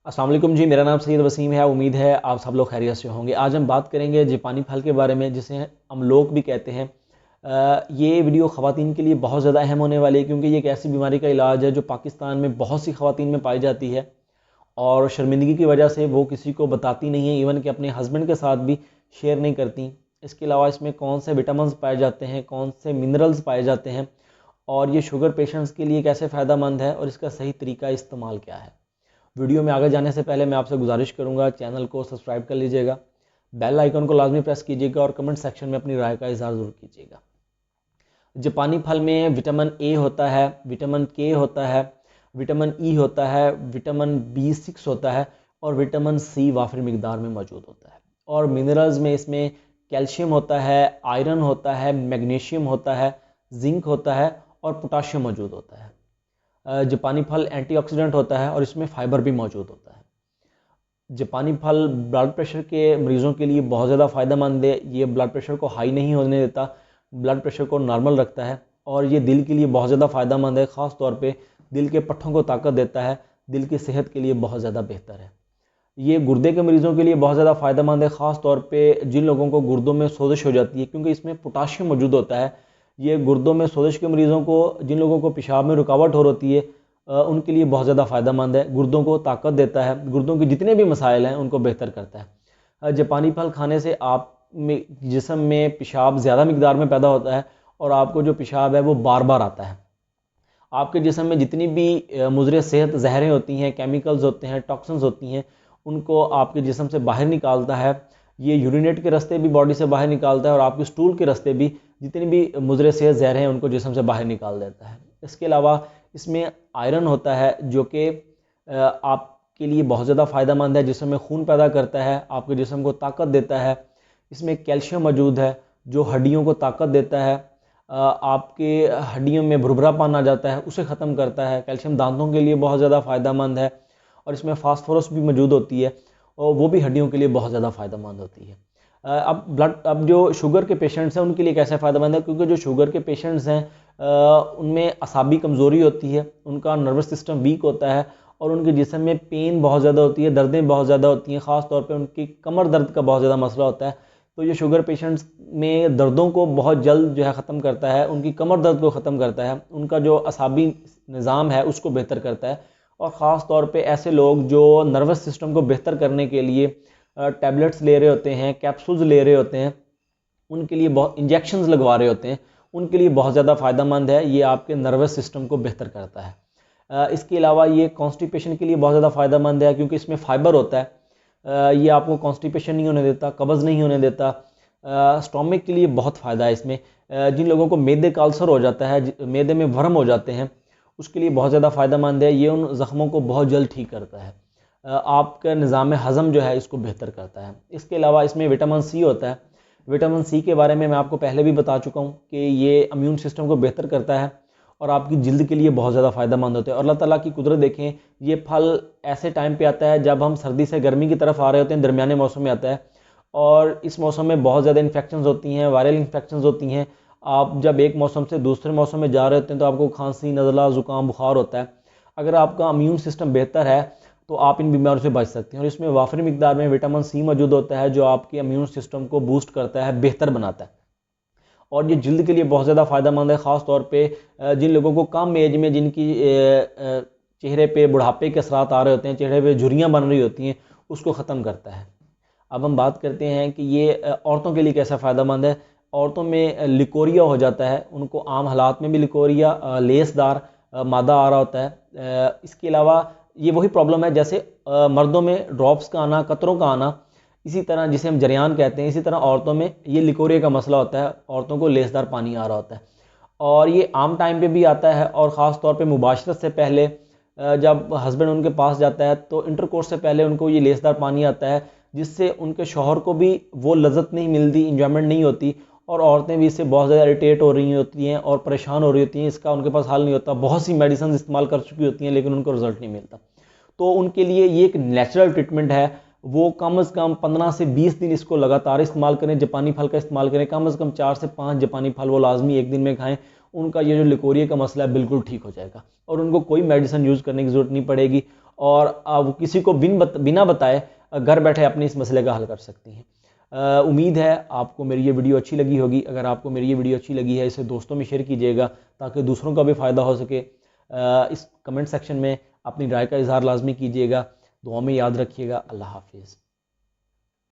अस्सलाम वालेकुम जी। मेरा नाम सैयद वसीम है। उम्मीद है आप सब लोग खैरियत से होंगे। आज हम बात करेंगे जापानी फल के बारे में, जिसे हम लोग भी कहते हैं। ये वीडियो ख़वातीन के लिए बहुत ज़्यादा अहम होने वाली है, क्योंकि ये एक ऐसी बीमारी का इलाज है जो पाकिस्तान में बहुत सी ख़वातीन में पाई जाती है और शर्मिंदगी की वजह से वो किसी को बताती नहीं है, इवन कि अपने हस्बैंड के साथ भी शेयर नहीं करती। इसके अलावा इसमें कौन से विटामिन पाए जाते हैं, कौन से मिनरल्स पाए जाते हैं और ये शुगर पेशेंट्स के लिए कैसे फ़ायदा मंद है और इसका सही तरीका इस्तेमाल क्या है। वीडियो में आगे जाने से पहले मैं आपसे गुजारिश करूंगा, चैनल को सब्सक्राइब कर लीजिएगा, बेल आइकन को लाजमी प्रेस कीजिएगा और कमेंट सेक्शन में अपनी राय का इजहार ज़रूर कीजिएगा। जापानी फल में विटामिन ए होता है, विटामिन के होता है, विटामिन ई होता है, विटामिन B6 होता है और विटामिन सी वाफिर मिकदार में मौजूद होता है। और मिनरल्स में इसमें कैल्शियम होता है, आयरन होता है, मैग्नीशियम होता है, जिंक होता है और पोटाशियम मौजूद होता है। जापानी फल एंटीऑक्सीडेंट होता है और इसमें फाइबर भी मौजूद होता है। जापानी फल ब्लड प्रेशर के मरीज़ों के लिए बहुत ज़्यादा फ़ायदेमंद है। ये ब्लड प्रेशर को हाई नहीं होने देता, ब्लड प्रेशर को नॉर्मल रखता है और ये दिल के लिए बहुत ज़्यादा फ़ायदेमंद है। ख़ास तौर पे दिल के पट्ठों को ताकत देता है, दिल की सेहत के लिए बहुत ज़्यादा बेहतर है। ये गुर्दे के मरीज़ों के लिए बहुत ज़्यादा फ़ायदेमंद है, ख़ास तौर पे जिन लोगों को गुर्दों में सोजिश हो जाती है, क्योंकि इसमें पोटाशियम मौजूद होता है। ये गुर्दों में सोजिश के मरीज़ों को, जिन लोगों को पेशाब में रुकावट हो होती है, उनके लिए बहुत ज़्यादा फ़ायदेमंद है। गुर्दों को ताकत देता है, गुर्दों के जितने भी मसाइल हैं उनको बेहतर करता है। जापानी फल खाने से आप में जिस्म में पेशाब ज़्यादा मिकदार में पैदा होता है और आपको जो पेशाब है वो बार बार आता है। आपके जिस्म में जितनी भी मुज़र सेहत जहरें होती हैं, केमिकल्स होते हैं, टॉक्सिन्स होती हैं, उनको आपके जिस्म से बाहर निकालता है। ये यूरिनेट के रास्ते भी बॉडी से बाहर निकालता है और आपके स्टूल के रास्ते भी जितनी भी मुज़र सेहत जहरें हैं उनको जिस्म से बाहर निकाल देता है। इसके अलावा इसमें आयरन होता है जो कि आपके लिए बहुत ज़्यादा फ़ायदेमंद है, जिस्म में खून पैदा करता है, आपके जिस्म को ताकत देता है। इसमें कैल्शियम मौजूद है जो हड्डियों को ताकत देता है, आपके हड्डियों में भुरभुरापन आ जाता है उसे ख़त्म करता है। कैल्शियम दांतों के लिए बहुत ज़्यादा फ़ायदेमंद है और इसमें फास्फोरस भी मौजूद होती है और वो भी हड्डियों के लिए बहुत ज़्यादा फ़ायदेमंद होती है। अब जो शुगर के पेशेंट्स हैं उनके लिए कैसे फ़ायदेमंद है, क्योंकि जो शुगर के पेशेंट्स हैं उनमें असाबी कमज़ोरी होती है, उनका नर्वस सिस्टम वीक होता है और उनके जिस्म में पेन बहुत ज़्यादा होती है, दर्दें बहुत ज़्यादा होती हैं। ख़ास तौर पे उनकी कमर दर्द का बहुत ज़्यादा मसला होता है। तो ये शुगर पेशेंट्स में दर्दों को बहुत जल्द जो है ख़त्म करता है, उनकी कमर दर्द को ख़त्म करता है, उनका जो असाबी निज़ाम है उसको बेहतर करता है। और ख़ास तौर पे ऐसे लोग जो नर्वस सिस्टम को बेहतर करने के लिए टैबलेट्स ले रहे होते हैं, कैप्सूल्स ले रहे होते हैं, उनके लिए बहुत इंजेक्शंस लगवा रहे होते हैं, उनके लिए बहुत ज़्यादा फ़ायदेमंद है। ये आपके नर्वस सिस्टम को बेहतर करता है। इसके अलावा ये कॉन्स्टिपेशन के लिए बहुत ज़्यादा फ़ायदेमंद है, क्योंकि इसमें फ़ाइबर होता है। ये आपको कॉन्स्टिपेशन नहीं होने देता, कब्ज़ नहीं होने देता। स्टोमक के लिए बहुत फ़ायदा है इसमें। जिन लोगों को मैदे का अल्सर हो जाता है, मैदे में वर्म हो जाते हैं, उसके लिए बहुत ज़्यादा फ़ायदेमंद है। ये उन ज़ख्मों को बहुत जल्द ठीक करता है। आपका निज़ाम हज़म जो है इसको बेहतर करता है। इसके अलावा इसमें विटामिन सी होता है। विटामिन सी के बारे में मैं आपको पहले भी बता चुका हूँ कि ये इम्यून सिस्टम को बेहतर करता है और आपकी जिल्द के लिए बहुत ज़्यादा फ़ायदेमंद होते हैं। और अल्लाह ताला की कुदरत देखें, ये फल ऐसे टाइम पे आता है जब हम सर्दी से गर्मी की तरफ आ रहे होते हैं, दरमियाने मौसम में आता है और इस मौसम में बहुत ज़्यादा इन्फेक्शंस होती हैं, वायरल इन्फेक्शंस होती हैं। आप जब एक मौसम से दूसरे मौसम में जा रहे होते हैं तो आपको खांसी, नज़ला, ज़ुकाम, बुखार होता है। अगर आपका इम्यून सिस्टम बेहतर है तो आप इन बीमारियों से बच सकते हैं। और इसमें वाफिर मिकदार में विटामिन सी मौजूद होता है जो आपके इम्यून सिस्टम को बूस्ट करता है, बेहतर बनाता है और ये जल्द के लिए बहुत ज़्यादा फ़ायदेमंद है। ख़ास तौर पे जिन लोगों को कम एज में, जिनकी चेहरे पे बुढ़ापे के असरात आ रहे होते हैं, चेहरे पे झुर्रियाँ बन रही होती हैं, उसको ख़त्म करता है। अब हम बात करते हैं कि ये औरतों के लिए कैसा फ़ायदेमंद है। औरतों में लिकोरिया हो जाता है, उनको आम हालात में भी लिकोरिया लेसदार मादा आ रहा होता है। इसके अलावा ये वही प्रॉब्लम है जैसे मर्दों में ड्रॉप्स का आना, कतरों का आना, इसी तरह जिसे हम जरियान कहते हैं, इसी तरह औरतों में ये लिकोरिया का मसला होता है। औरतों को लेसदार पानी आ रहा होता है और ये आम टाइम पे भी आता है और ख़ास तौर पे मुबाशरत से पहले जब हस्बैंड उनके पास जाता है तो इंटरकोर्स से पहले उनको ये लेसदार पानी आता है, जिससे उनके शौहर को भी वो लज़्ज़त नहीं मिलती, इंजॉयमेंट नहीं होती और औरतें भी इससे बहुत ज़्यादा इरिटेट हो रही होती हैं और परेशान हो रही होती हैं। इसका उनके पास हल नहीं होता, बहुत सी मेडिसिन इस्तेमाल कर चुकी होती हैं लेकिन उनको रिजल्ट नहीं मिलता। तो उनके लिए ये एक नेचुरल ट्रीटमेंट है। वो कम से कम 15 से 20 दिन इसको लगातार इस्तेमाल करें, जापानी फल का इस्तेमाल करें, कम से कम 4 से 5 जापानी फल वो लाजमी एक दिन में खाएं। उनका ये जो लिकोरिया का मसला है बिल्कुल ठीक हो जाएगा और उनको कोई मेडिसिन यूज़ करने की ज़रूरत नहीं पड़ेगी और वो किसी को बिना बताए घर बैठे अपने इस मसले का हल कर सकती हैं। उम्मीद है आपको मेरी ये वीडियो अच्छी लगी होगी। अगर आपको मेरी ये वीडियो अच्छी लगी है इसे दोस्तों में शेयर कीजिएगा ताकि दूसरों का भी फ़ायदा हो सके। इस कमेंट सेक्शन में अपनी राय का इजहार लाजमी कीजिएगा। दुआ में याद रखिएगा। अल्लाह हाफिज़।